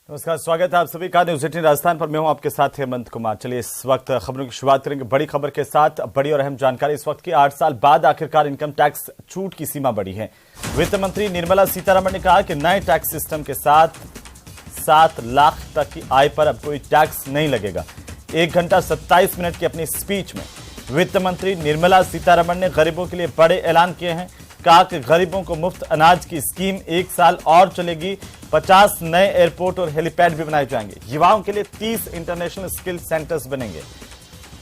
नमस्कार, स्वागत है आप सभी का न्यूज 18 राजस्थान पर। मैं हूं आपके साथ हेमंत कुमार। चलिए इस वक्त खबरों की शुरुआत करेंगे बड़ी खबर के साथ। बड़ी और अहम जानकारी इस वक्त की, 8 साल बाद आखिरकार इनकम टैक्स छूट की सीमा बढ़ी है। वित्त मंत्री निर्मला सीतारमण ने कहा कि नए टैक्स सिस्टम के साथ 7 लाख तक की आय पर अब कोई टैक्स नहीं लगेगा। 1 घंटा 27 मिनट की अपनी स्पीच में वित्त मंत्री निर्मला सीतारमण ने गरीबों के लिए बड़े ऐलान किए हैं। कहा कि गरीबों को मुफ्त अनाज की स्कीम 1 साल और चलेगी। 50 नए एयरपोर्ट और हेलीपैड भी बनाए जाएंगे। युवाओं के लिए 30 इंटरनेशनल स्किल सेंटर्स बनेंगे।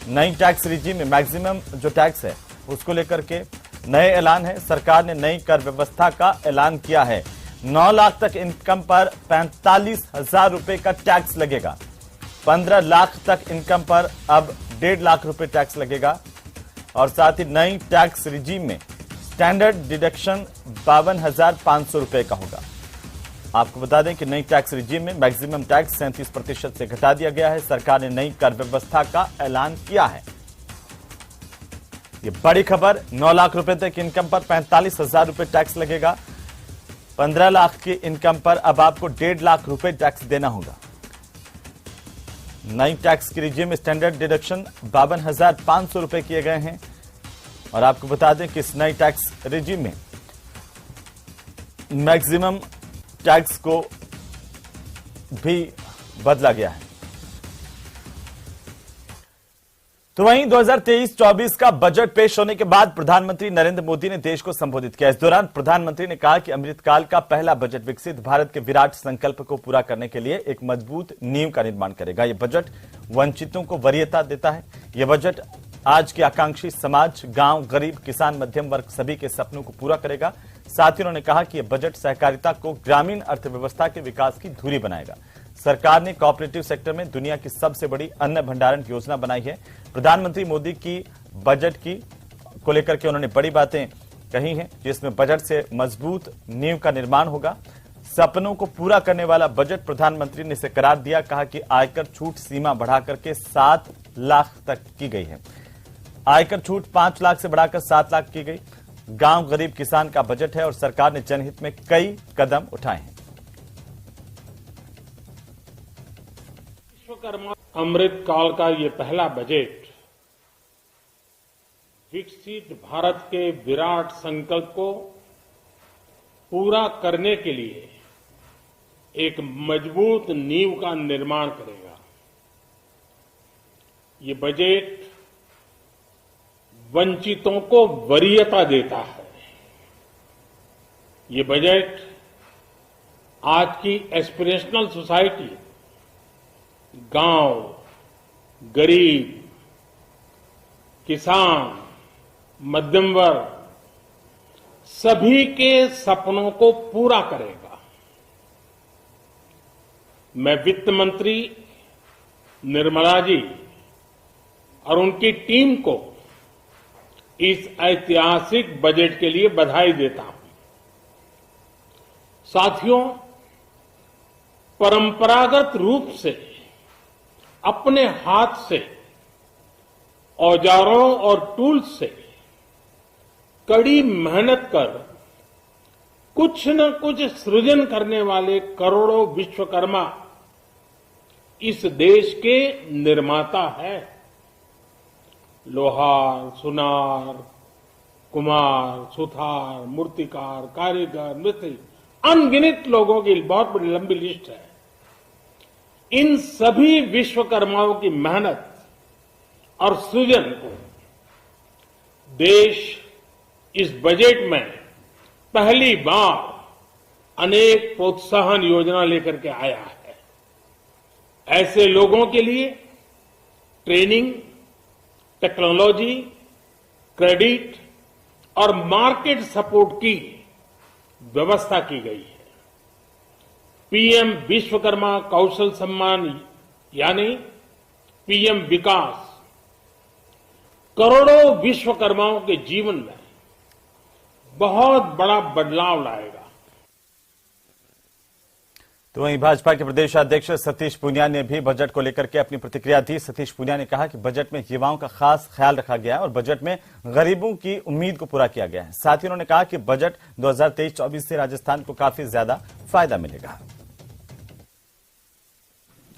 नई टैक्स रिजीम में मैक्सिमम जो टैक्स है उसको लेकर के नए ऐलान है। सरकार ने नई कर व्यवस्था का ऐलान किया है। 9 लाख तक इनकम पर 45,000 रुपए का टैक्स लगेगा। 15 लाख तक इनकम पर अब 1.5 लाख रुपए टैक्स लगेगा। और साथ ही नई टैक्स रिजीम में स्टैंडर्ड डिडक्शन 52,500 रुपए का होगा। आपको बता दें कि नई टैक्स रिजीम में मैक्सिमम टैक्स 37% से घटा दिया गया है। सरकार ने नई कर व्यवस्था का ऐलान किया है। ये बड़ी खबर, 9 लाख रुपए तक इनकम पर 45,000 रुपए टैक्स लगेगा। 15 लाख की इनकम पर अब आपको 1.5 लाख रुपए टैक्स देना होगा। नई टैक्स की रिजीम में स्टैंडर्ड डिडक्शन 52,500 रुपए किए गए हैं। और आपको बता दें कि इस नई टैक्स रिजीम में मैक्सिमम टैक्स को भी बदला गया है। तो वहीं 2023-24 का बजट पेश होने के बाद प्रधानमंत्री नरेंद्र मोदी ने देश को संबोधित किया। इस दौरान प्रधानमंत्री ने कहा कि अमृतकाल का पहला बजट विकसित भारत के विराट संकल्प को पूरा करने के लिए एक मजबूत नींव का निर्माण करेगा। यह बजट वंचितों को वरीयता देता है। यह बजट आज के आकांक्षी समाज, गांव, गरीब, किसान, मध्यम वर्ग सभी के सपनों को पूरा करेगा। साथ ही उन्होंने कहा कि यह बजट सहकारिता को ग्रामीण अर्थव्यवस्था के विकास की धुरी बनाएगा। सरकार ने कोऑपरेटिव सेक्टर में दुनिया की सबसे बड़ी अन्न भंडारण योजना बनाई है। प्रधानमंत्री मोदी की बजट की को लेकर के उन्होंने बड़ी बातें कही हैं, जिसमें बजट से मजबूत नींव का निर्माण होगा। सपनों को पूरा करने वाला बजट प्रधानमंत्री ने इसे करार दिया। कहा कि आयकर छूट सीमा बढ़ाकर के 7 लाख तक की गई है। आयकर छूट 5 लाख से बढ़ाकर 7 लाख की गई। गांव, गरीब, किसान का बजट है और सरकार ने जनहित में कई कदम उठाए हैं। विश्वकर्मा अमृत काल का ये पहला बजट विकसित भारत के विराट संकल्प को पूरा करने के लिए एक मजबूत नींव का निर्माण करेगा। ये बजट वंचितों को वरीयता देता है। ये बजट आज की एस्पिरेशनल सोसाइटी, गांव, गरीब, किसान, मध्यम वर्ग सभी के सपनों को पूरा करेगा। मैं वित्त मंत्री निर्मला जी और उनकी टीम को इस ऐतिहासिक बजट के लिए बधाई देता हूं। साथियों, परंपरागत रूप से अपने हाथ से औजारों और टूल्स से कड़ी मेहनत कर कुछ न कुछ सृजन करने वाले करोड़ों विश्वकर्मा इस देश के निर्माता है। लोहार, सुनार, कुम्हार, सुथार, मूर्तिकार, कारीगर, मिस्त्री, अनगिनत लोगों की बहुत बड़ी लंबी लिस्ट है। इन सभी विश्वकर्माओं की मेहनत और सृजन को देश इस बजट में पहली बार अनेक प्रोत्साहन योजना लेकर के आया है। ऐसे लोगों के लिए ट्रेनिंग, टेक्नोलॉजी, क्रेडिट और मार्केट सपोर्ट की व्यवस्था की गई है। पीएम विश्वकर्मा कौशल सम्मान यानी पीएम विकास करोड़ों विश्वकर्माओं के जीवन में बहुत बड़ा बदलाव लाएगा। तो वहीं भाजपा के प्रदेश अध्यक्ष सतीश पूनिया ने भी बजट को लेकर के अपनी प्रतिक्रिया दी। सतीश पूनिया ने कहा कि बजट में युवाओं का खास ख्याल रखा गया है और बजट में गरीबों की उम्मीद को पूरा किया गया है। साथ ही उन्होंने कहा कि बजट 2023-24 से राजस्थान को काफी ज्यादा फायदा मिलेगा।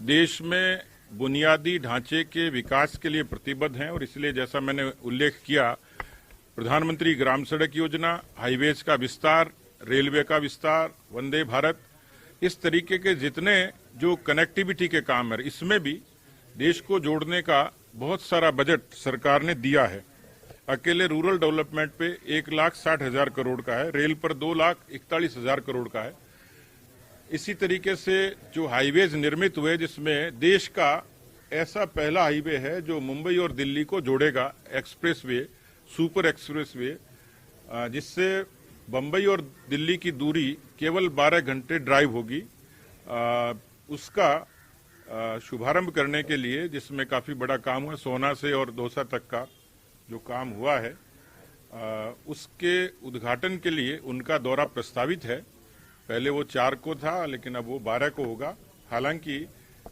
देश में बुनियादी ढांचे के विकास के लिए प्रतिबद्ध हैं और इसलिए जैसा मैंने उल्लेख किया, प्रधानमंत्री ग्राम सड़क योजना, हाईवेज का विस्तार, रेलवे का विस्तार, वंदे भारत, इस तरीके के जितने जो कनेक्टिविटी के काम है, इसमें भी देश को जोड़ने का बहुत सारा बजट सरकार ने दिया है। अकेले रूरल डेवलपमेंट पे 1,60,000 करोड़ का है, रेल पर 2,41,000 करोड़ का है। इसी तरीके से जो हाईवेज निर्मित हुए, जिसमें देश का ऐसा पहला हाईवे है जो मुंबई और दिल्ली को जोड़ेगा, एक्सप्रेसवे, सुपर एक्सप्रेसवे, जिससे बंबई और दिल्ली की दूरी केवल 12 घंटे ड्राइव होगी। उसका शुभारंभ करने के लिए, जिसमें काफी बड़ा काम हुआ, सोहना से और दौसा तक का जो काम हुआ है, उसके उद्घाटन के लिए उनका दौरा प्रस्तावित है। पहले वो 4 को था, लेकिन अब वो 12 को होगा। हालांकि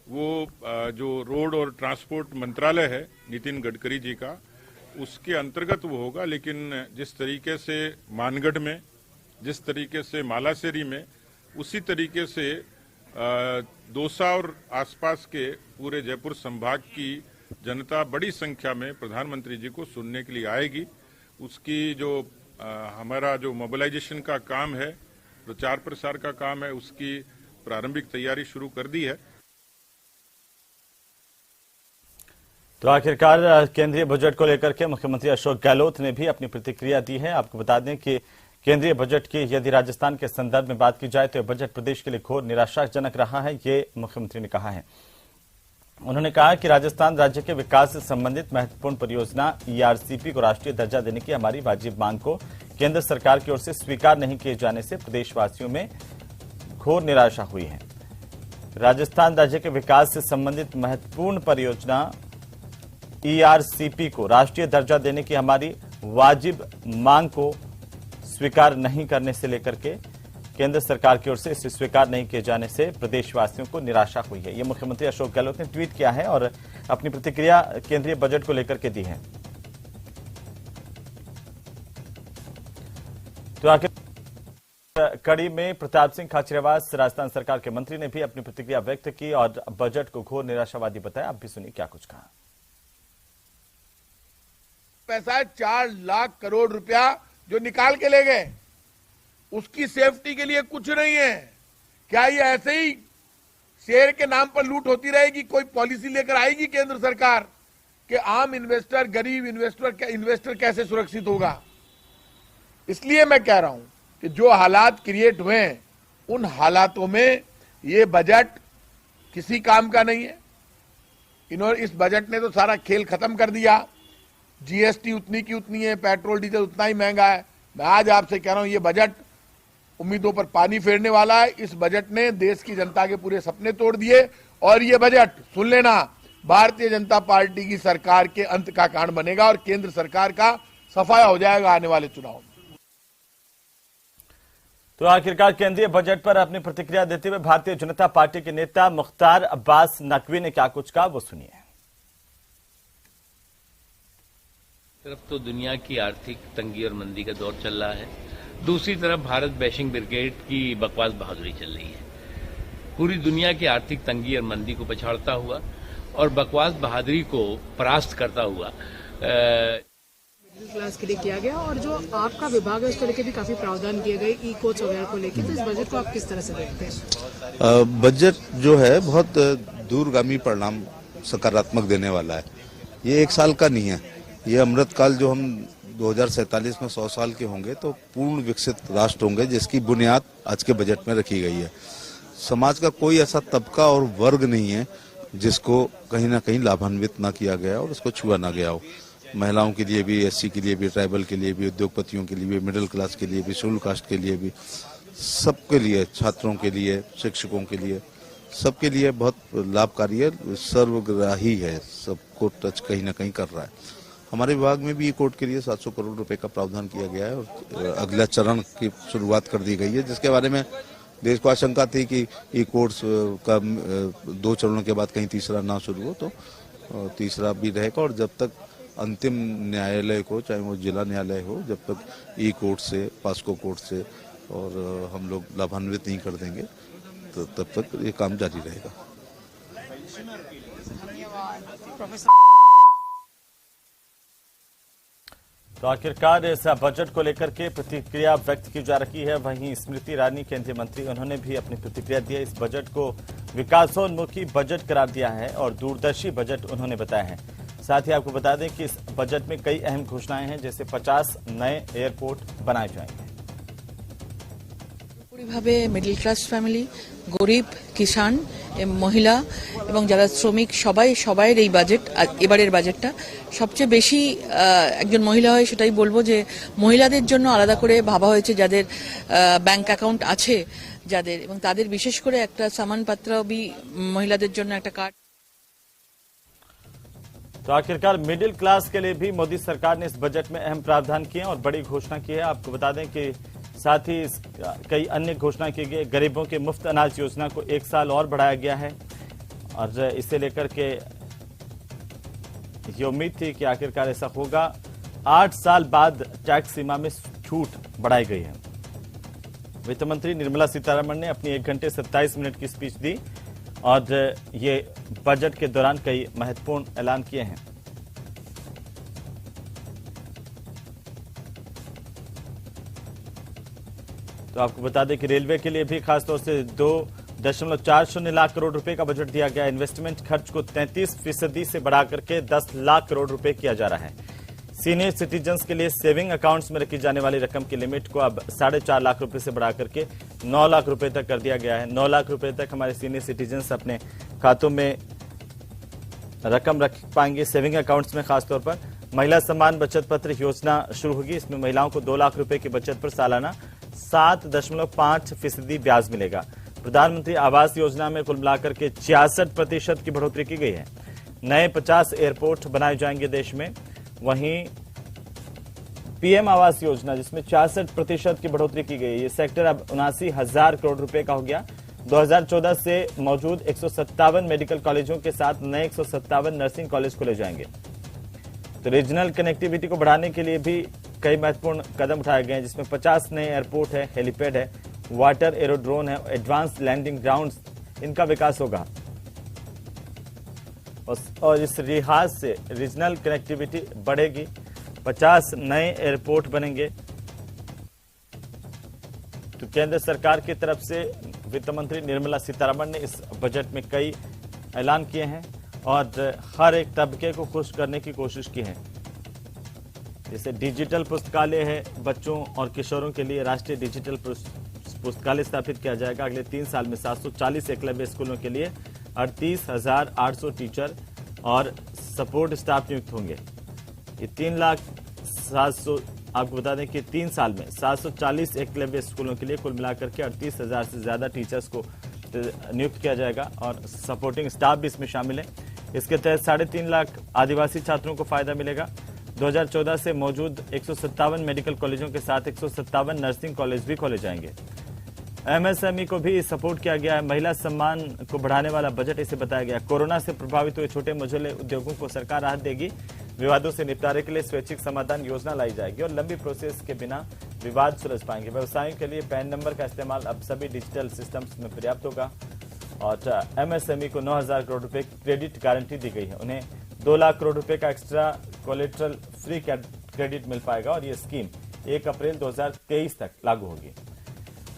वो जो रोड और ट्रांसपोर्ट मंत्रालय है नितिन गडकरी जी का, उसके अंतर्गत वो होगा। लेकिन जिस तरीके से मानगढ़ में, जिस तरीके से मालासेरी में, उसी तरीके से दौसा और आसपास के पूरे जयपुर संभाग की जनता बड़ी संख्या में प्रधानमंत्री जी को सुनने के लिए आएगी। उसकी जो हमारा जो मोबिलाइजेशन का काम है, प्रचार प्रसार का काम है, उसकी प्रारंभिक तैयारी शुरू कर दी है। तो आखिरकार केंद्रीय बजट को लेकर के मुख्यमंत्री अशोक गहलोत ने भी अपनी प्रतिक्रिया दी है। आपको बता दें कि केंद्रीय बजट की यदि राजस्थान के संदर्भ में बात की जाए तो बजट प्रदेश के लिए घोर निराशाजनक रहा है, ये मुख्यमंत्री ने कहा है। उन्होंने कहा कि राजस्थान राज्य के विकास से संबंधित महत्वपूर्ण परियोजना ईआरसीपी को राष्ट्रीय दर्जा देने की हमारी वाजिब मांग को केंद्र सरकार की ओर से स्वीकार नहीं किए जाने से प्रदेशवासियों में घोर निराशा हुई है। राजस्थान राज्य के विकास से संबंधित महत्वपूर्ण परियोजना ईआरसीपी को राष्ट्रीय दर्जा देने की हमारी वाजिब मांग को स्वीकार नहीं करने से लेकर के केंद्र सरकार की ओर से इसे स्वीकार नहीं किए जाने से प्रदेशवासियों को निराशा हुई है। ये मुख्यमंत्री अशोक गहलोत ने ट्वीट किया है और अपनी प्रतिक्रिया केंद्रीय बजट को लेकर के दी है। तो आखिर कड़ी में प्रताप सिंह खाचरियावास राजस्थान सरकार के मंत्री ने भी अपनी प्रतिक्रिया व्यक्त की और बजट को घोर निराशावादी बताया। आप भी सुनिए क्या कुछ कहा। पैसा 4 लाख करोड़ रुपया जो निकाल के ले गए, उसकी सेफ्टी के लिए कुछ नहीं है। क्या ये ऐसे ही शेयर के नाम पर लूट होती रहेगी? कोई पॉलिसी लेकर आएगी केंद्र सरकार कि आम इन्वेस्टर, गरीब इन्वेस्टर कैसे सुरक्षित होगा? इसलिए मैं कह रहा हूं कि जो हालात क्रिएट हुए हैं, उन हालातों में ये बजट किसी काम का नहीं है। इस बजट ने तो सारा खेल खत्म कर दिया। जीएसटी उतनी की उतनी है, पेट्रोल डीजल उतना ही महंगा है। मैं आज आपसे कह रहा हूं, ये बजट उम्मीदों पर पानी फेरने वाला है। इस बजट ने देश की जनता के पूरे सपने तोड़ दिए और ये बजट, सुन लेना, भारतीय जनता पार्टी की सरकार के अंत का कारण बनेगा और केंद्र सरकार का सफाया हो जाएगा आने वाले चुनाव में। तो आखिरकार केंद्रीय बजट पर अपनी प्रतिक्रिया देते हुए भारतीय जनता पार्टी के नेता मुख्तार अब्बास नकवी ने क्या कुछ कहा, वो सुनिए। तरफ तो दुनिया की आर्थिक तंगी और मंदी का दौर चल रहा है, दूसरी तरफ भारत बैशिंग ब्रिगेड की बकवास बहादुरी चल रही है। पूरी दुनिया की आर्थिक तंगी और मंदी को पछाड़ता हुआ और बकवास बहादुरी को परास्त करता हुआ मिडिल क्लास के लिए किया गया और जो आपका विभाग है उसको लेकर भी काफी प्रावधान किए गए, ई कोच वगैरह को लेकर। तो इस बजट को आप किस तरह से देखते हैं? बजट जो है बहुत दूरगामी परिणाम सकारात्मक देने वाला है। ये 1 साल का नहीं है, ये अमृतकाल जो हम 2047 में 100 साल के होंगे तो पूर्ण विकसित राष्ट्र होंगे, जिसकी बुनियाद आज के बजट में रखी गई है। समाज का कोई ऐसा तबका और वर्ग नहीं है जिसको कहीं ना कहीं लाभान्वित ना किया गया और उसको छुआ ना गया हो। महिलाओं के लिए भी, एससी के लिए भी, ट्राइबल के लिए भी, उद्योगपतियों के लिए भी, मिडिल क्लास के लिए भी, शेड्यूल कास्ट के लिए भी, सबके लिए, छात्रों के लिए, शिक्षकों के लिए, सबके लिए बहुत लाभकारी है, सर्वग्राही है, सबको टच कहीं ना कहीं कर रहा है। हमारे विभाग में भी ई कोर्ट के लिए 700 करोड़ रुपए का प्रावधान किया गया है और अगला चरण की शुरुआत कर दी गई है, जिसके बारे में देश को आशंका थी कि ई कोर्ट्स का 2 चरणों के बाद कहीं तीसरा ना शुरू हो, तो तीसरा भी रहेगा। और जब तक अंतिम न्यायालय को, चाहे वो जिला न्यायालय हो, जब तक ई कोर्ट से, पास्को कोर्ट से और हम लोग लाभान्वित नहीं कर देंगे तो तब तक ये काम जारी रहेगा। धन्यवाद प्रोफेसर। तो आखिरकार इस बजट को लेकर के प्रतिक्रिया व्यक्त की जा रही है। वहीं स्मृति ईरानी केंद्रीय मंत्री, उन्होंने भी अपनी प्रतिक्रिया दी है। इस बजट को विकासोन्मुखी बजट करार दिया है और दूरदर्शी बजट उन्होंने बताया है। साथ ही आपको बता दें कि इस बजट में कई अहम घोषणाएं हैं, जैसे 50 नए एयरपोर्ट बनाए जाएंगे। পুরোপুরিভাবে মিডল ক্লাস ফ্যামিলি, গরিব, কিষাণ, মহিলা এবং যারা শ্রমিক সবাইয়ের এই বাজেট, এবারের বাজেটটা সবচেয়ে বেশি একজন মহিলা হয় সেটাই বলবো যে মহিলাদের জন্য আলাদা করে ভাবা হয়েছে, যাদের ব্যাংক অ্যাকাউন্ট আছে যাদের, এবং তাদের বিশেষ করে একটা সামান পাত্রবি মহিলাদের জন্য একটা কার্ড। तो आखिरकार मिडिल क्लास के लिए भी मोदी सरकार ने इस बजट में अहम प्रावधान किए और बड़ी घोषणा की है। आपको बता दें कि साथ ही कई अन्य घोषणा की गई। गरीबों के मुफ्त अनाज योजना को 1 साल और बढ़ाया गया है और इसे लेकर के ये उम्मीद थी कि आखिरकार ऐसा होगा। 8 साल बाद टैक्स सीमा में छूट बढ़ाई गई है। वित्त मंत्री निर्मला सीतारमण ने अपनी 1 घंटे 27 मिनट की स्पीच दी और ये बजट के दौरान कई महत्वपूर्ण ऐलान किए हैं। तो आपको बता दें कि रेलवे के लिए भी खासतौर से 2.40 लाख करोड़ रुपए का बजट दिया गया। इन्वेस्टमेंट खर्च को 33% से बढ़ाकर के 10 लाख करोड़ रुपए किया जा रहा है। सीनियर सिटीजन्स के लिए सेविंग अकाउंट्स में रखी जाने वाली रकम की लिमिट को अब 4.5 लाख रुपए से बढ़ाकर के 9 लाख रुपए तक कर दिया गया है। 9 लाख रुपए तक हमारे सीनियर सिटीजन्स अपने खातों में रकम रख पाएंगे सेविंग अकाउंट्स में। खासतौर पर महिला सम्मान बचत पत्र योजना शुरू होगी। इसमें महिलाओं को 2 लाख रुपए की बचत पर सालाना 7.5% ब्याज मिलेगा। प्रधानमंत्री आवास योजना में कुल मिलाकर के 66% की बढ़ोतरी की गई है। नए 50 एयरपोर्ट बनाए जाएंगे देश में। वहीं पीएम आवास योजना, जिसमें 66% की बढ़ोतरी की गई है, ये सेक्टर अब 79,000 करोड़ रुपए का हो गया। 2014 से मौजूद 157 मेडिकल कॉलेजों के साथ नए 157 नर्सिंग कॉलेज खोले जाएंगे। तो रीजनल कनेक्टिविटी को बढ़ाने के लिए भी कई महत्वपूर्ण कदम उठाए गए हैं, जिसमें 50 नए एयरपोर्ट है, हेलीपैड है, वाटर एरोड्रोन है, एडवांस लैंडिंग ग्राउंड्स, इनका विकास होगा। और इस लिहाज से रीजनल कनेक्टिविटी बढ़ेगी। 50 नए एयरपोर्ट बनेंगे। तो केंद्र सरकार की तरफ से वित्त मंत्री निर्मला सीतारमण ने इस बजट में कई ऐलान किए हैं और हर एक तबके को खुश करने की कोशिश की है। जैसे डिजिटल पुस्तकालय है, बच्चों और किशोरों के लिए राष्ट्रीय डिजिटल पुस्तकालय स्थापित किया जाएगा। अगले 3 साल में 740 एकलव्य स्कूलों के लिए 38,800 टीचर और सपोर्ट स्टाफ नियुक्त होंगे। ये 3,700,000, आपको बता दें कि 3 साल में 740 एकलव्य स्कूलों के लिए कुल मिलाकर के 38,000 से ज्यादा टीचर्स को नियुक्त किया जाएगा और सपोर्टिंग स्टाफ भी इसमें शामिल है। इसके तहत 3.5 लाख आदिवासी छात्रों को फायदा मिलेगा। 2014 से मौजूद 157 मेडिकल कॉलेजों के साथ 157 नर्सिंग कॉलेज भी खोले जाएंगे। एमएसएमई को भी सपोर्ट किया गया है। महिला सम्मान को बढ़ाने वाला बजट इसे बताया गया। कोरोना से प्रभावित हुए छोटे मझोले उद्योगों को सरकार राहत देगी। विवादों से निपटारे के लिए स्वैच्छिक समाधान योजना लाई जाएगी और लंबी प्रोसेस के बिना विवाद सुलझ पाएंगे। व्यवसायों के लिए पैन नंबर का इस्तेमाल अब सभी डिजिटल सिस्टम्स में पर्याप्त होगा और एमएसएमई को 9,000 करोड़ रुपए क्रेडिट गारंटी दी गई है। उन्हें 2 लाख करोड़ रुपए का एक्स्ट्रा कोलेट्रल फ्री क्रेडिट मिल पाएगा और ये स्कीम 1 अप्रैल 2023 तक लागू होगी।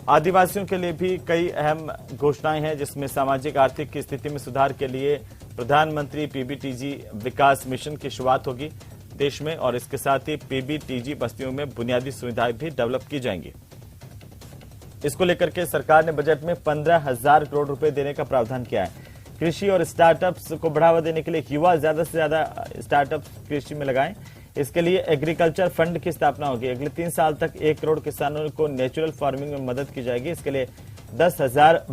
आदिवासियों के लिए भी कई अहम घोषणाएं हैं, जिसमें सामाजिक आर्थिक की स्थिति में सुधार के लिए प्रधानमंत्री पीबीटीजी विकास मिशन की शुरुआत होगी देश में और इसके साथ ही पीबीटीजी बस्तियों में बुनियादी सुविधाएं भी डेवलप की जाएंगी। इसको लेकर के सरकार ने बजट में 15,000 करोड़ रुपए देने का प्रावधान किया है। कृषि और स्टार्टअप्स को बढ़ावा देने के लिए युवा ज्यादा से ज्यादा स्टार्टअप्स कृषि में लगाएं। इसके लिए एग्रीकल्चर फंड की स्थापना होगी। अगले 3 साल तक 1 करोड़ किसानों को नेचुरल फार्मिंग में मदद की जाएगी। इसके लिए 10,000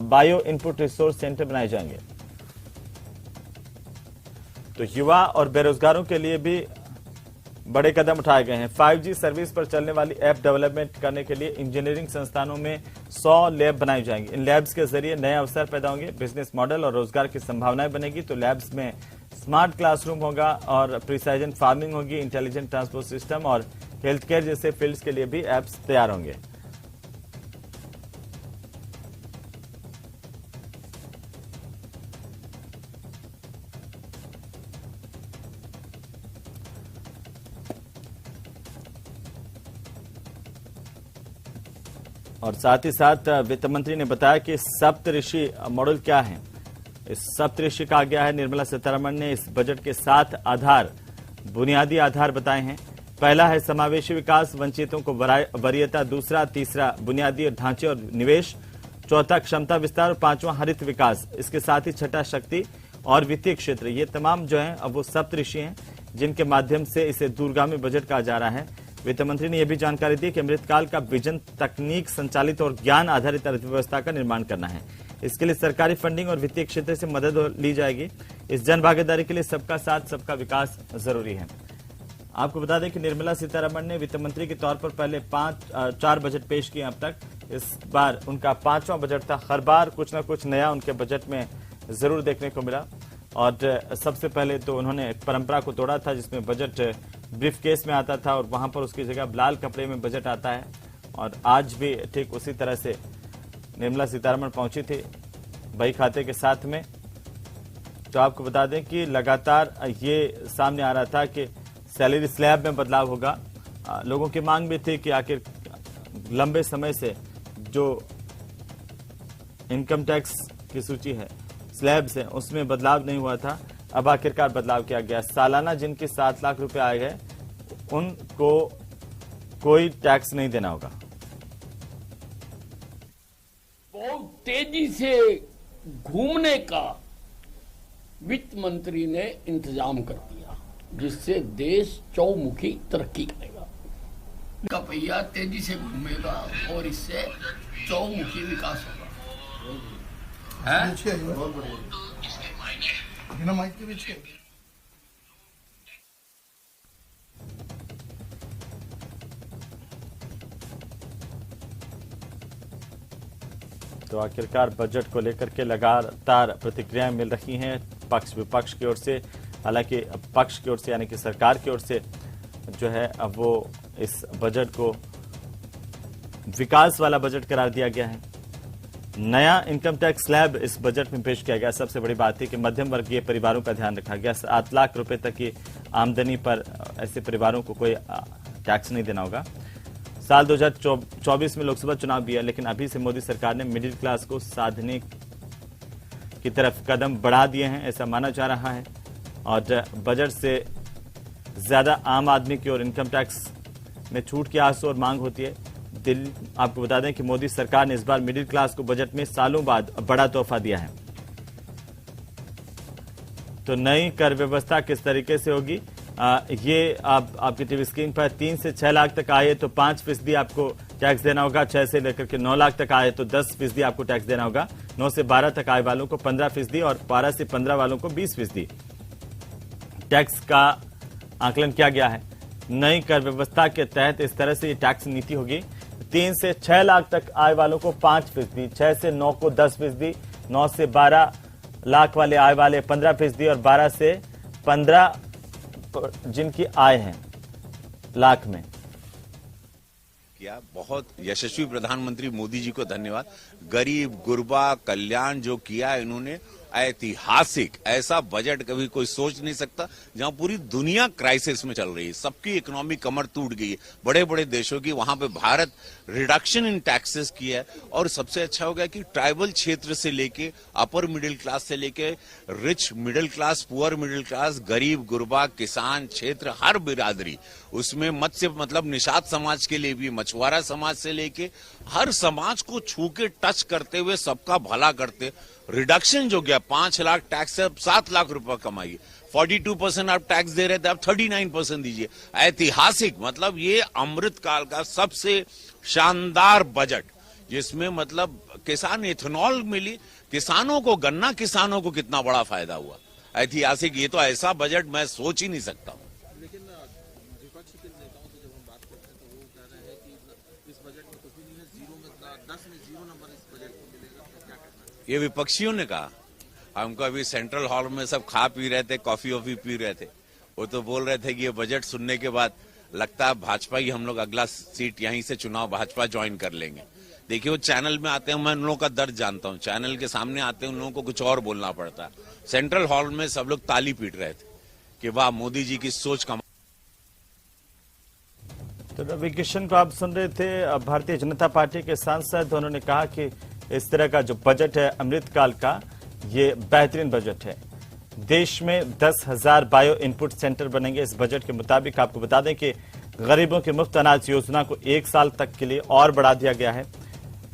बायो इनपुट रिसोर्स सेंटर बनाए जाएंगे। तो युवा और बेरोजगारों के लिए भी बड़े कदम उठाए गए हैं। 5G सर्विस पर चलने वाली ऐप डेवलपमेंट करने के लिए इंजीनियरिंग संस्थानों में 100 लैब बनाई जाएंगी। इन लैब्स के जरिए नए अवसर पैदा होंगे, बिजनेस मॉडल और रोजगार की संभावनाएं बनेगी। तो लैब्स में स्मार्ट क्लासरूम होगा और प्रिसाइजन फार्मिंग होगी, इंटेलिजेंट ट्रांसपोर्ट सिस्टम और हेल्थ केयर जैसे फील्ड्स के लिए भी एप्स तैयार होंगे। और साथ ही साथ वित्त मंत्री ने बताया कि सप्तऋषि मॉडल क्या है। इस सप्तऋषि का गया है। निर्मला सीतारमण ने इस बजट के 7 आधार, बुनियादी आधार बताए हैं। पहला है समावेशी विकास, वंचितों को वरीयता। दूसरा, तीसरा बुनियादी ढांचे और निवेश। चौथा, क्षमता विस्तार। और पांचवा, हरित विकास। इसके साथ ही छठा, शक्ति और वित्तीय क्षेत्र। ये तमाम जो है अब वो सप्तऋषि हैं जिनके माध्यम से इसे दूरगामी बजट कहा जा रहा है। वित्त मंत्री ने यह भी जानकारी दी कि अमृतकाल का विजन तकनीक संचालित और ज्ञान आधारित अर्थव्यवस्था का निर्माण करना है। इसके लिए सरकारी फंडिंग और वित्तीय क्षेत्र से मदद ली जाएगी। इस जन भागीदारी के लिए सबका साथ सबका विकास जरूरी है। आपको बता दें कि निर्मला सीतारमण ने वित्त मंत्री के तौर पर पहले 4 बजट पेश किए अब तक। इस बार उनका 5वां बजट था। हर बार कुछ न कुछ नया उनके बजट में जरूर देखने को मिला। और सबसे पहले तो उन्होंने एक परंपरा को तोड़ा था जिसमें बजट ब्रीफ केस में आता था और वहां पर उसकी जगह लाल कपड़े में बजट आता है। और आज भी ठीक उसी तरह से निर्मला सीतारमण पहुंची थी बही खाते के साथ में। तो आपको बता दें कि लगातार ये सामने आ रहा था कि सैलरी स्लैब में बदलाव होगा। लोगों की मांग भी थी कि आखिर लंबे समय से जो इनकम टैक्स की सूची है, स्लैब से, उसमें बदलाव नहीं हुआ था। अब आखिरकार बदलाव किया गया। सालाना जिनके 7 लाख रुपए आए गए उनको कोई टैक्स नहीं देना होगा। बहुत तेजी से घूमने का वित्त मंत्री ने इंतजाम कर दिया जिससे देश चौमुखी तरक्की करेगा। का पहिया तेजी से घूमेगा और इससे चौमुखी विकास होगा। तो आखिरकार बजट को लेकर के लगातार प्रतिक्रियाएं मिल रही हैं पक्ष विपक्ष की ओर से। हालांकि पक्ष की ओर से यानी कि सरकार की ओर से जो है अब वो इस बजट को विकास वाला बजट करार दिया गया है। नया इनकम टैक्स स्लैब इस बजट में पेश किया गया। सबसे बड़ी बात है कि मध्यम वर्गीय परिवारों का ध्यान रखा गया। 7 लाख रुपए तक की आमदनी पर ऐसे परिवारों को कोई टैक्स नहीं देना होगा। साल 2024 में लोकसभा चुनाव भी है, लेकिन अभी से मोदी सरकार ने मिडिल क्लास को साधने की तरफ कदम बढ़ा दिए हैं, ऐसा माना जा रहा है। और बजट से ज्यादा आम आदमी की ओर इनकम टैक्स में छूट की आस और मांग होती है। आपको बता दें कि मोदी सरकार ने इस बार मिडिल क्लास को बजट में सालों बाद बड़ा तोहफा दिया है। तो नई कर व्यवस्था किस तरीके से होगी, ये आपकी टीवी स्क्रीन पर 3 से 6 लाख तक आए तो 5% आपको टैक्स देना होगा। 6 से लेकर के 9 लाख तक आए तो 10% आपको टैक्स देना होगा। 9 से 12 तक आए वालों को 15% और 12 से 15 वालों को 20% टैक्स का आकलन किया गया है। नई कर व्यवस्था के तहत इस तरह से ये टैक्स नीति होगी। 3 से 6 लाख तक आय वालों को 5%, 6 से 9 को 10%, 9 से 12 लाख वाले आय वाले 15% और 12 से 15 जिनकी आय है लाख में। किया बहुत यशस्वी प्रधानमंत्री मोदी जी को धन्यवाद। गरीब गुरबा कल्याण जो किया इन्होंने, ऐतिहासिक, ऐसा बजट कभी कोई सोच नहीं सकता। जहां पूरी दुनिया क्राइसिस में चल रही है, सबकी इकोनॉमी कमर टूट गई है, बड़े बड़े देशों की, वहां पे भारत रिडक्शन इन टैक्सेस किया है। और सबसे अच्छा हो गया कि ट्राइबल क्षेत्र से लेके अपर मिडिल क्लास से लेके rich middle class, poor middle class, गरीब गुरबा, किसान क्षेत्र, हर बिरादरी उसमें, मत्स्य मतलब निषाद समाज के लिए भी, मछुआरा समाज से लेके हर समाज को छू के टच करते हुए सबका भला करते। रिडक्शन जो गया 5 लाख टैक्स से 7 लाख रुपए कमाइए। 42% आप टैक्स दे रहे थे, आप 39% दीजिए। ऐतिहासिक, मतलब ये अमृतकाल का सबसे शानदार बजट, जिसमें मतलब किसान इथेनॉल मिली, किसानों को, गन्ना किसानों को कितना बड़ा फायदा हुआ। ऐतिहासिक, ये तो ऐसा बजट मैं सोच ही नहीं सकता हूं। लेकिन विपक्ष के नेताओं से जब हम बात करते हैं तो वो कह रहे हैं कि इस बजट में कुछ भी नहीं है, 10 में 0 नंबर इस बजट को मिलेगा, तो क्या कहना है? ये विपक्षियों ने कहा। हमको अभी सेंट्रल हॉल में सब खा पी रहे थे, कॉफी वॉफी पी रहे थे, वो तो बोल रहे थे कि ये बजट सुनने के बाद लगता है भाजपा ही, हम लोग अगला सीट यहीं से चुनाव भाजपा ज्वाइन कर लेंगे। देखिए वो चैनल में आते हैं, मैं उन लोगों का दर्द जानता हूँ। चैनल के सामने आते हैं, उन लोगों को कुछ और बोलना पड़ता है। सेंट्रल हॉल में सब लोग ताली पीट रहे थे कि वाह, मोदी जी की सोच का। तो रवि किशन को आप सुन रहे थे, भारतीय जनता पार्टी के सांसद। उन्होंने कहा कि इस तरह का जो बजट है अमृतकाल का, ये बेहतरीन बजट है। देश में 10,000 बायो इनपुट सेंटर बनेंगे इस बजट के मुताबिक। आपको बता दें कि गरीबों की मुफ्त अनाज योजना को 1 साल तक के लिए और बढ़ा दिया गया है,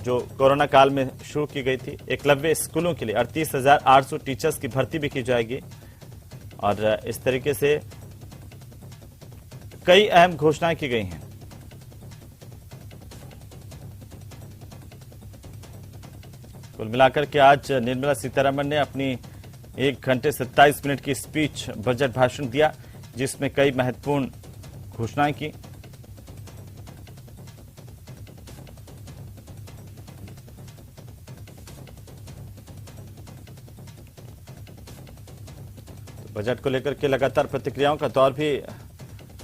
जो कोरोना काल में शुरू की गई थी। एकलव्य स्कूलों के लिए 38,800 टीचर्स की भर्ती भी की जाएगी। और इस तरीके से कई अहम घोषणाएं की गई हैं। कुल मिलाकर के आज निर्मला सीतारमण ने अपनी 1 घंटे 27 मिनट की स्पीच, बजट भाषण दिया, जिसमें कई महत्वपूर्ण घोषणाएं की। बजट को लेकर के लगातार प्रतिक्रियाओं का दौर भी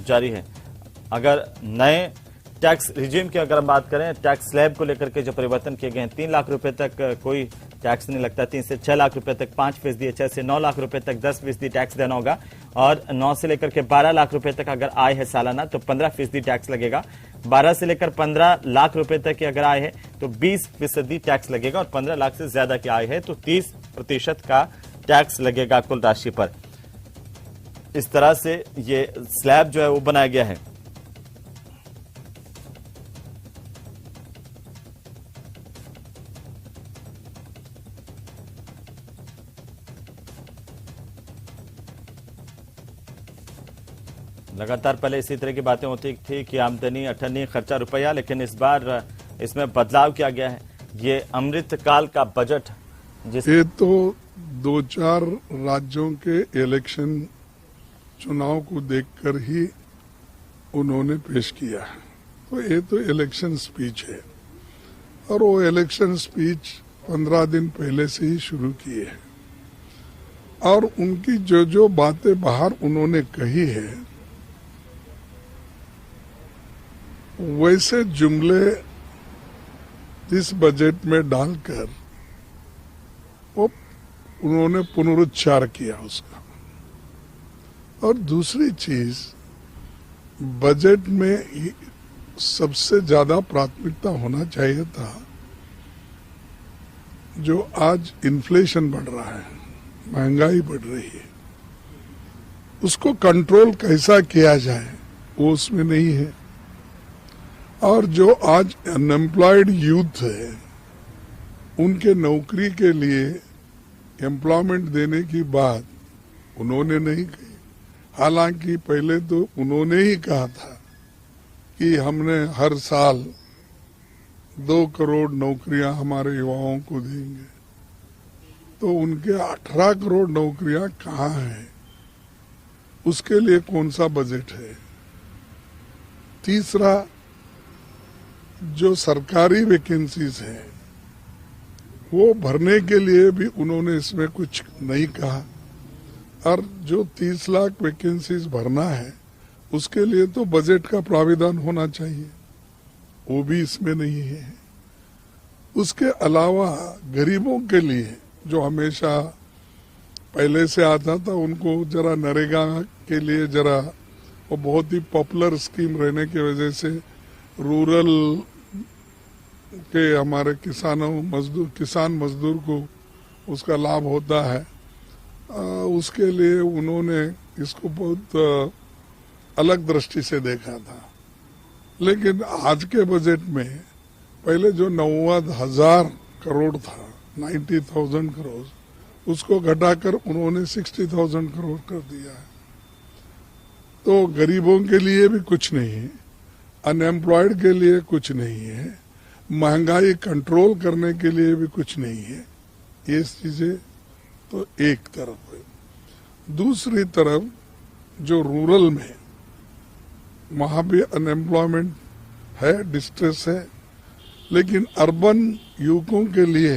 जारी है। अगर नए टैक्स रिजीम की अगर हम बात करें, टैक्स स्लैब को लेकर के जो परिवर्तन किए गए हैं, 3 लाख रुपए तक कोई टैक्स नहीं लगता, 3 से 6 लाख रुपए तक 5%, 6 से 9 लाख रुपए तक 10% टैक्स देना होगा, और 9 से लेकर के 12 लाख रुपए तक अगर आय है सालाना तो 15% टैक्स लगेगा। 12 से लेकर 15 लाख रुपए तक की अगर आय है तो 20% टैक्स लगेगा, और 15 लाख से ज्यादा की आय है तो 30% का टैक्स लगेगा कुल राशि पर। इस तरह से ये स्लैब जो है वो बनाया गया है। लगातार पहले इसी तरह की बातें होती थी कि आमदनी अठन्नी, खर्चा रुपया, लेकिन इस बार इसमें बदलाव किया गया है। ये अमृतकाल का बजट, ये तो 2-4 राज्यों के इलेक्शन चुनाव को देखकर ही उन्होंने पेश किया है। तो ये तो इलेक्शन स्पीच है, और वो इलेक्शन स्पीच 15 दिन पहले से ही शुरू किए हैं, और उनकी जो जो बातें बाहर उन्होंने कही है, वैसे जुमले इस बजट में डालकर वो उन्होंने पुनरुच्चार किया उसका। और दूसरी चीज, बजट में सबसे ज्यादा प्राथमिकता होना चाहिए था, जो आज इन्फ्लेशन बढ़ रहा है, महंगाई बढ़ रही है, उसको कंट्रोल कैसा किया जाए वो उसमें नहीं है। और जो आज अनएम्प्लॉयड यूथ है, उनके नौकरी के लिए एम्प्लॉयमेंट देने की बात उन्होंने नहीं कही। हालांकि पहले तो उन्होंने ही कहा था कि हमने हर साल 2 करोड़ नौकरियां हमारे युवाओं को देंगे। तो उनके 18 करोड़ नौकरियां कहाँ हैं? उसके लिए कौन सा बजट है? तीसरा, जो सरकारी वैकेंसीज हैं वो भरने के लिए भी उन्होंने इसमें कुछ नहीं कहा। और जो 30 लाख वैकेंसीज भरना है उसके लिए तो बजट का प्राविधान होना चाहिए, वो भी इसमें नहीं है। उसके अलावा गरीबों के लिए जो हमेशा पहले से आता था, उनको जरा नरेगा के लिए जरा, वो बहुत ही पॉपुलर स्कीम रहने की वजह से रूरल के हमारे किसान मजदूर को उसका लाभ होता है। उसके लिए उन्होंने इसको बहुत अलग दृष्टि से देखा था। लेकिन आज के बजट में पहले जो 90,000 करोड़ था, 90,000 करोड़, उसको घटाकर उन्होंने 60,000 करोड़ कर दिया है। तो गरीबों के लिए भी कुछ नहीं है, अनएम्प्लॉयड के लिए कुछ नहीं है, महंगाई कंट्रोल करने के लिए भी कुछ नहीं है। ये चीजें तो एक तरफ है। दूसरी तरफ जो रूरल में, वहां भी अनएम्प्लॉयमेंट है, डिस्ट्रेस है, लेकिन अर्बन युवकों के लिए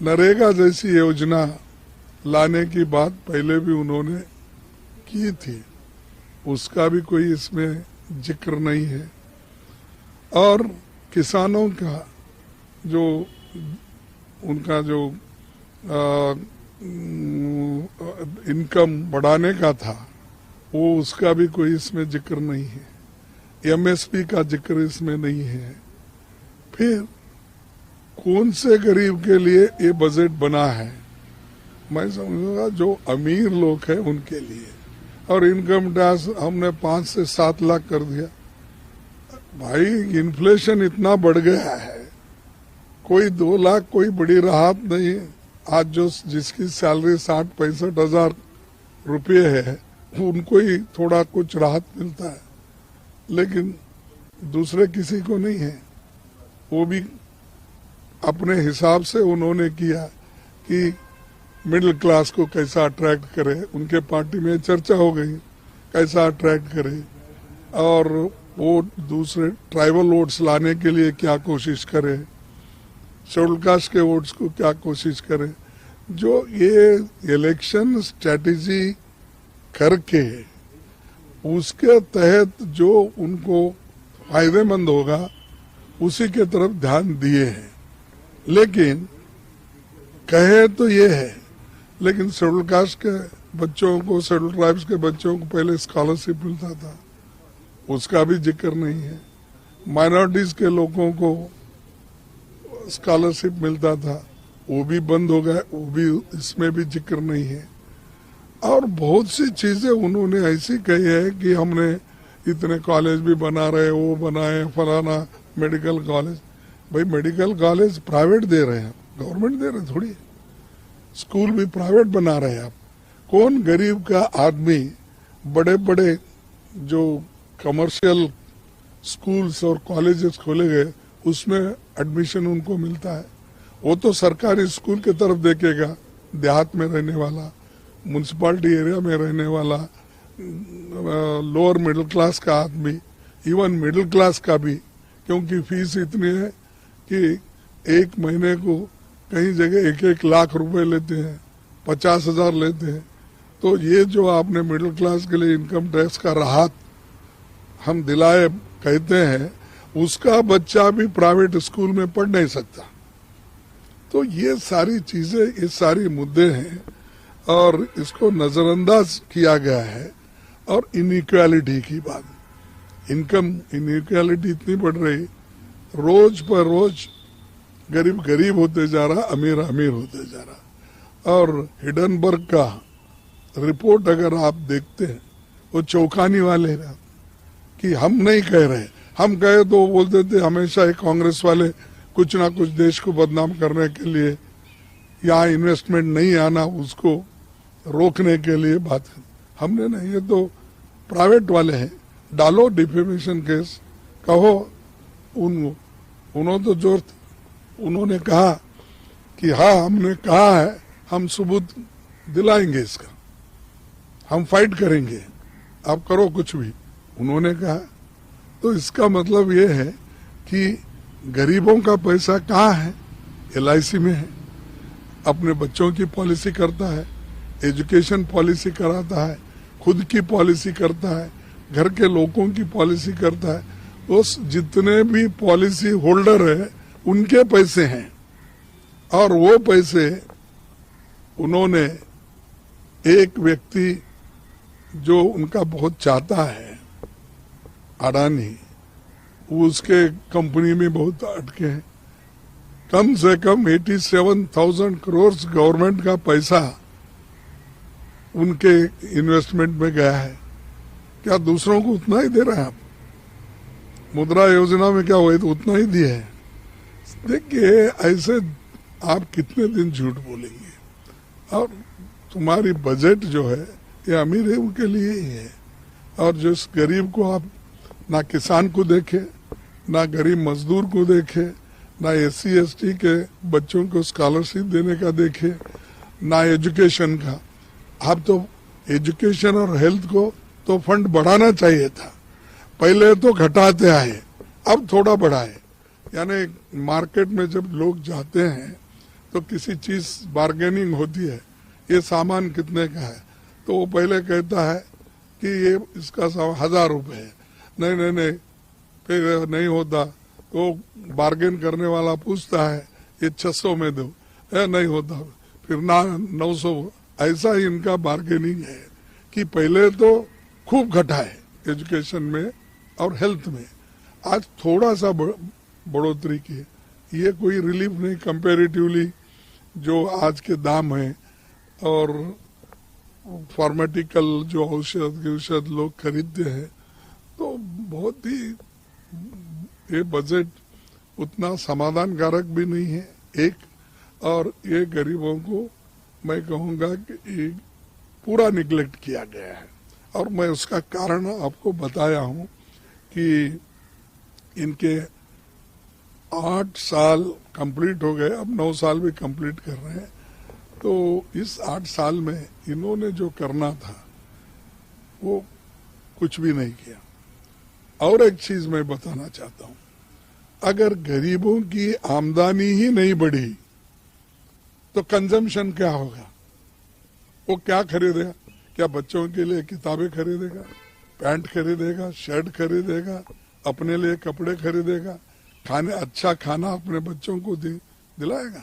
नरेगा जैसी योजना लाने की बात पहले भी उन्होंने की थी, उसका भी कोई इसमें जिक्र नहीं है। और किसानों का जो उनका जो इनकम बढ़ाने का था, वो उसका भी कोई इसमें जिक्र नहीं है। एमएसपी का जिक्र इसमें नहीं है। फिर कौन से गरीब के लिए ये बजट बना है? मैं समझूंगा जो अमीर लोग हैं उनके लिए। और इनकम टैक्स हमने 5 से 7 लाख कर दिया। भाई इन्फ्लेशन इतना बढ़ गया है, कोई 2 लाख कोई बड़ी राहत नहीं है। आज जो जिसकी सैलरी 60-65 हजार रुपये है उनको ही थोड़ा कुछ राहत मिलता है, लेकिन दूसरे किसी को नहीं है। वो भी अपने हिसाब से उन्होंने किया कि मिडिल क्लास को कैसा अट्रैक्ट करे। उनके पार्टी में चर्चा हो गई कैसा अट्रैक्ट करे, और वो दूसरे ट्राइबल वोट्स लाने के लिए क्या कोशिश करे, शेड्यूल कास्ट के वोट्स को क्या कोशिश करे। जो ये इलेक्शन स्ट्रेटेजी करके उसके तहत जो उनको फायदेमंद होगा उसी के तरफ ध्यान दिए हैं। लेकिन कहे तो ये है, लेकिन शेड्यूल कास्ट के बच्चों को, शेड्यूल ट्राइब्स के बच्चों को पहले स्कॉलरशिप मिलता था, उसका भी जिक्र नहीं है। माइनॉरिटीज के लोगों को स्कॉलरशिप मिलता था, वो भी बंद हो गया, वो भी इसमें भी जिक्र नहीं है। और बहुत सी चीजें उन्होंने ऐसी कही है कि हमने इतने कॉलेज भी बना रहे, वो बनाए, फलाना मेडिकल कॉलेज। भाई मेडिकल कॉलेज प्राइवेट दे रहे हैं, गवर्नमेंट दे रहे थोड़ी। स्कूल भी प्राइवेट बना रहे हैं आप। कौन गरीब का आदमी बड़े बड़े जो कमर्शियल स्कूल्स और कॉलेजेस खोले गए उसमें एडमिशन उनको मिलता है? वो तो सरकारी स्कूल की तरफ देखेगा, देहात में रहने वाला, म्युनिसिपैलिटी एरिया में रहने वाला, लोअर मिडिल क्लास का आदमी, इवन मिडिल क्लास का भी, क्योंकि फीस इतनी है कि एक महीने को कई जगह 1-1 लाख रुपए लेते हैं, 50,000 लेते हैं। तो ये जो आपने मिडिल क्लास के लिए इनकम टैक्स का राहत हम दिलाए कहते हैं, उसका बच्चा भी प्राइवेट स्कूल में पढ़ नहीं सकता। तो ये सारी चीजें, ये सारी मुद्दे हैं और इसको नजरअंदाज किया गया है। और इनइक्वालिटी की बात, इनकम इनइक्वालिटी इतनी बढ़ रही, रोज पर रोज गरीब गरीब होते जा रहा, अमीर अमीर होते जा रहा। और हिडनबर्ग का रिपोर्ट अगर आप देखते हैं वो चौंकाने वाले हैं कि हम नहीं कह रहे, हम कहे तो वो बोलते थे हमेशा ही कांग्रेस वाले कुछ ना कुछ देश को बदनाम करने के लिए, यहाँ इन्वेस्टमेंट नहीं आना उसको रोकने के लिए बात। हमने नहीं, ये तो प्राइवेट वाले हैं, डालो डिफेमेशन केस, कहो। उन्होंने तो जोर, उन्होंने कहा कि हाँ हमने कहा है, हम सबूत दिलाएंगे इसका, हम फाइट करेंगे, आप करो कुछ भी, उन्होंने कहा। तो इसका मतलब ये है कि गरीबों का पैसा कहाँ है? LIC में है, अपने बच्चों की पॉलिसी करता है, एजुकेशन पॉलिसी कराता है, खुद की पॉलिसी करता है, घर के लोगों की पॉलिसी करता है। उस जितने भी पॉलिसी होल्डर है उनके पैसे हैं, और वो पैसे उन्होंने, एक व्यक्ति जो उनका बहुत चाहता है, अडानी, उसके कंपनी में बहुत अटके हैं। कम से कम 87,000 करोड़ गवर्नमेंट का पैसा उनके इन्वेस्टमेंट में गया है। क्या दूसरों को उतना ही दे रहे हैं आप? मुद्रा योजना में क्या हुआ, तो उतना ही दिया है। देखिए ऐसे आप कितने दिन झूठ बोलेंगे? और तुम्हारी बजट जो है ये अमीर है उनके लिए ही है, और जिस गरीब को आप ना किसान को देखे, ना गरीब मजदूर को देखे, ना SC ST के बच्चों को स्कॉलरशिप देने का देखे, ना एजुकेशन का। आप तो एजुकेशन और हेल्थ को तो फंड बढ़ाना चाहिए था, पहले तो घटाते आए, अब थोड़ा बढ़ाए। यानी मार्केट में जब लोग जाते हैं तो किसी चीज बार्गेनिंग होती है, ये सामान कितने का है, तो वो पहले कहता है कि ये इसका 1,000 रुपए है, नहीं, फिर नहीं होता तो बार्गेन करने वाला पूछता है ये 600 में दो, नहीं होता फिर ना 900। ऐसा ही इनका बार्गेनिंग है कि पहले तो खूब घटाए एजुकेशन में और हेल्थ में आज थोड़ा सा बढ़ोतरी की है। ये कोई रिलीफ नहीं कंपैरेटिवली जो आज के दाम है और फार्माटिकल जो औषध लोग खरीदते हैं, तो बहुत ही ये बजट उतना समाधानकारक भी नहीं है एक, और ये गरीबों को मैं कहूंगा कि ये पूरा निगलेक्ट किया गया है। और मैं उसका कारण आपको बताया हूं कि इनके 8 साल कंप्लीट हो गए, अब 9 साल भी कंप्लीट कर रहे हैं। तो इस 8 साल में इन्होंने जो करना था वो कुछ भी नहीं किया। और एक चीज मैं बताना चाहता हूं, अगर गरीबों की आमदनी ही नहीं बढ़ी तो कंजम्पशन क्या होगा? वो क्या खरीदेगा? क्या बच्चों के लिए किताबें खरीदेगा, पैंट खरीदेगा, शर्ट खरीदेगा, अपने लिए कपड़े खरीदेगा, अच्छा खाना अपने बच्चों को दिलाएगा?